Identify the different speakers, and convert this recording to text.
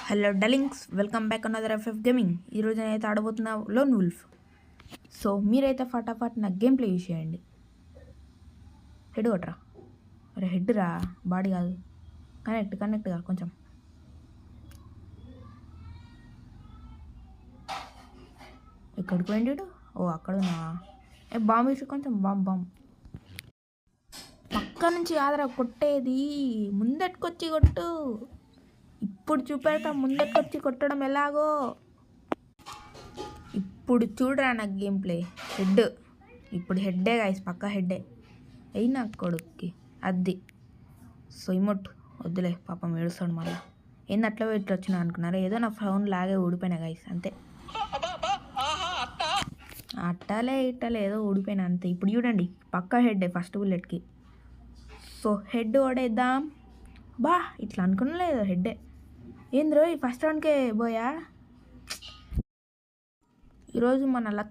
Speaker 1: Hello darlings, welcome back another FF gaming. ఈరోజు నేనైతే ఆడబోతున్నా loan wolf. So మీరైతే ఫటాఫట్ నా గేమ్ ప్లే చేయండి. హెడ్ కొట్టరా, అరే హెడ్ రా, బాడీ కాదు. కనెక్ట్గా కొంచెం. ఎక్కడికి పోయిండు? ఓ అక్కడ ఉన్నావా? బాంబు వేసి కొంచెం బాంబ్ పక్క నుంచి ఆదరా కొట్టేది, ముందట్టుకొచ్చి కొట్టు. ఇప్పుడు చూపెడతా ముందట్టుకొచ్చి కొట్టడం ఎలాగో. ఇప్పుడు చూడరా నా గేమ్ ప్లే. హెడ్, ఇప్పుడు హెడ్డే గాయస్, పక్క హెడ్డే అయినా కొడుక్కి అది. సో ఇమోట్ వద్దులే, పాపం ఏడుస్తాడు మళ్ళీ. ఏంది అట్లా పెట్టి వచ్చినా అనుకున్నారా? ఏదో నా ఫోన్ లాగే ఊడిపోయినా గాయస్, అంతే. అట్టాలే ఇట్టాలే ఏదో ఊడిపోయినా అంతే. ఇప్పుడు చూడండి పక్క హెడ్డే ఫస్ట్ బుల్లెట్కి. సో హెడ్ ఓడేద్దాం బా. ఇట్లా అనుకున్నా లేదు, హెడ్డే. ఏంద్రో ఈ ఫస్ట్ రౌండ్కే పోయా. ఈరోజు మన లక్